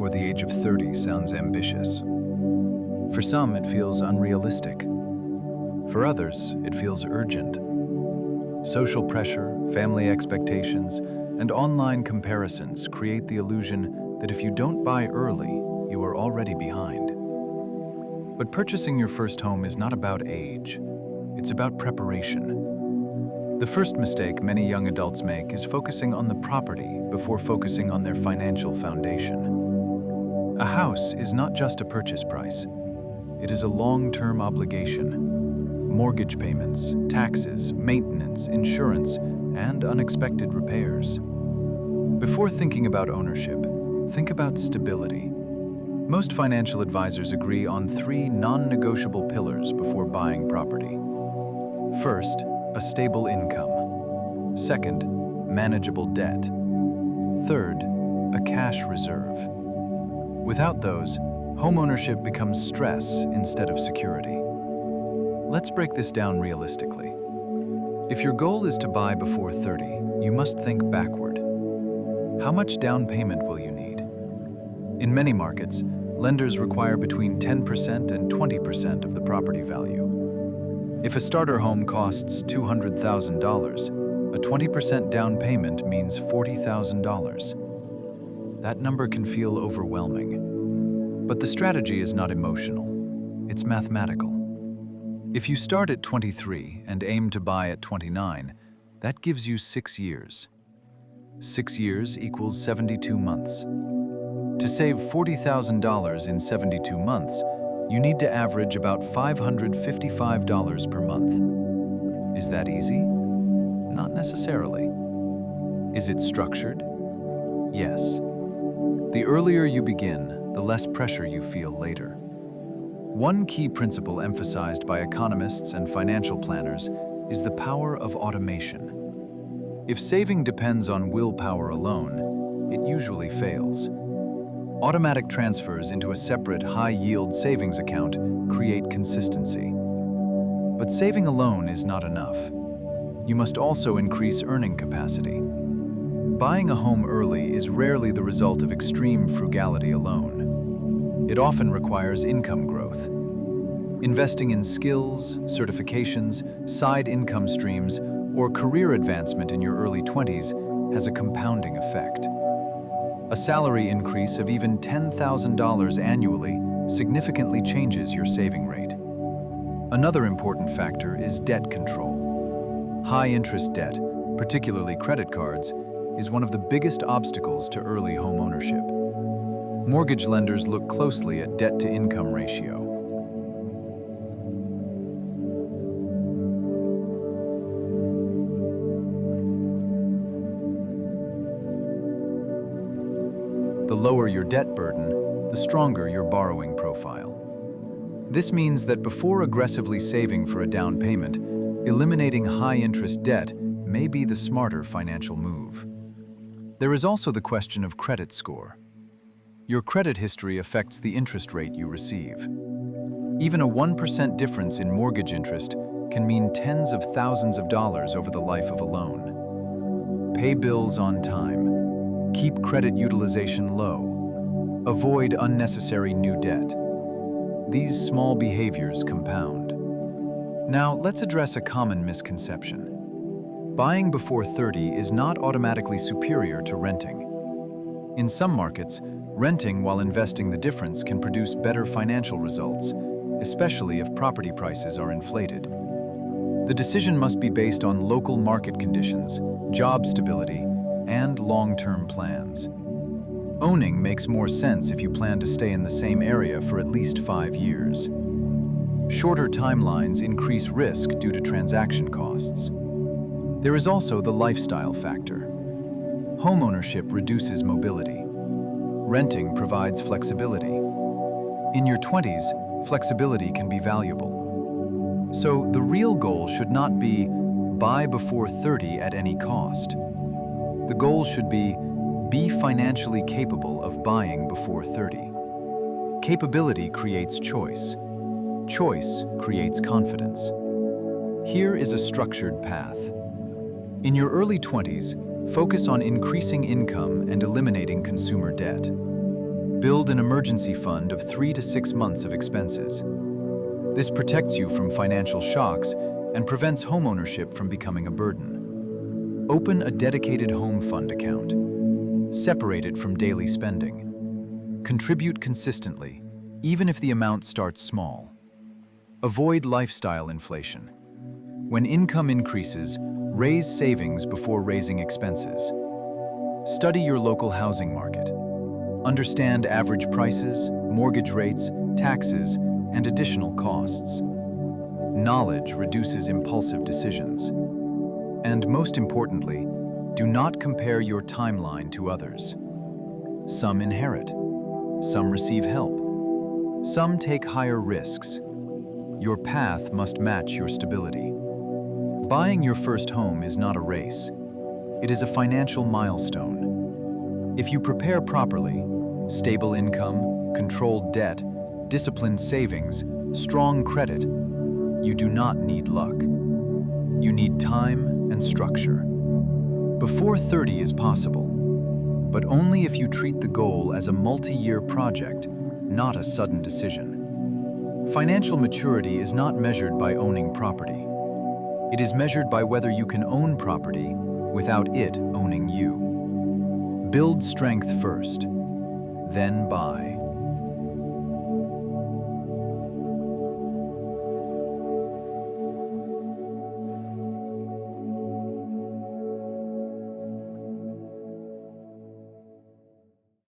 before the age of 30 sounds ambitious. For some, it feels unrealistic. For others, it feels urgent. Social pressure, family expectations, and online comparisons create the illusion that if you don't buy early, you are already behind. But purchasing your first home is not about age. It's about preparation. The first mistake many young adults make is focusing on the property before focusing on their financial foundation. A house is not just a purchase price. It is a long-term obligation. Mortgage payments, taxes, maintenance, insurance, and unexpected repairs. Before thinking about ownership, think about stability. Most financial advisors agree on 3 non-negotiable pillars before buying property. First, a stable income. Second, manageable debt. Third, a cash reserve. Without those, homeownership becomes stress instead of security. Let's break this down realistically. If your goal is to buy before 30, you must think backward. How much down payment will you need? In many markets, lenders require between 10% and 20% of the property value. If a starter home costs $200,000, a 20% down payment means $40,000. That number can feel overwhelming. But the strategy is not emotional. It's mathematical. If you start at 23 and aim to buy at 29, that gives you 6 years. 6 years equals 72 months. To save $40,000 in 72 months, you need to average about $555 per month. Is that easy? Not necessarily. Is it structured? Yes. The earlier you begin, the less pressure you feel later. One key principle emphasized by economists and financial planners is the power of automation. If saving depends on willpower alone, it usually fails. Automatic transfers into a separate high-yield savings account create consistency. But saving alone is not enough. You must also increase earning capacity. Buying a home early is rarely the result of extreme frugality alone. It often requires income growth. Investing in skills, certifications, side income streams, or career advancement in your early 20s has a compounding effect. A salary increase of even $10,000 annually significantly changes your saving rate. Another important factor is debt control. High-interest debt, particularly credit cards, is one of the biggest obstacles to early home ownership. Mortgage lenders look closely at debt-to-income ratio. The lower your debt burden, the stronger your borrowing profile. This means that before aggressively saving for a down payment, eliminating high-interest debt may be the smarter financial move. There is also the question of credit score. Your credit history affects the interest rate you receive. Even a 1% difference in mortgage interest can mean tens of thousands of dollars over the life of a loan. Pay bills on time. Keep credit utilization low. Avoid unnecessary new debt. These small behaviors compound. Now, let's address a common misconception. Buying before 30 is not automatically superior to renting. In some markets, renting while investing the difference can produce better financial results, especially if property prices are inflated. The decision must be based on local market conditions, job stability, and long-term plans. Owning makes more sense if you plan to stay in the same area for at least 5 years. Shorter timelines increase risk due to transaction costs. There is also the lifestyle factor. Homeownership reduces mobility. Renting provides flexibility. In your 20s, flexibility can be valuable. So the real goal should not be buy before 30 at any cost. The goal should be financially capable of buying before 30. Capability creates choice. Choice creates confidence. Here is a structured path. In your early 20s, focus on increasing income and eliminating consumer debt. Build an emergency fund of 3 to 6 months of expenses. This protects you from financial shocks and prevents homeownership from becoming a burden. Open a dedicated home fund account. Separate it from daily spending. Contribute consistently, even if the amount starts small. Avoid lifestyle inflation. When income increases, raise savings before raising expenses. Study your local housing market. Understand average prices, mortgage rates, taxes, and additional costs. Knowledge reduces impulsive decisions. And most importantly, do not compare your timeline to others. Some inherit. Some receive help. Some take higher risks. Your path must match your stability. Buying your first home is not a race. It is a financial milestone. If you prepare properly, stable income, controlled debt, disciplined savings, strong credit, you do not need luck. You need time and structure. Before 30 is possible, but only if you treat the goal as a multi-year project, not a sudden decision. Financial maturity is not measured by owning property. It is measured by whether you can own property without it owning you. Build strength first, then buy.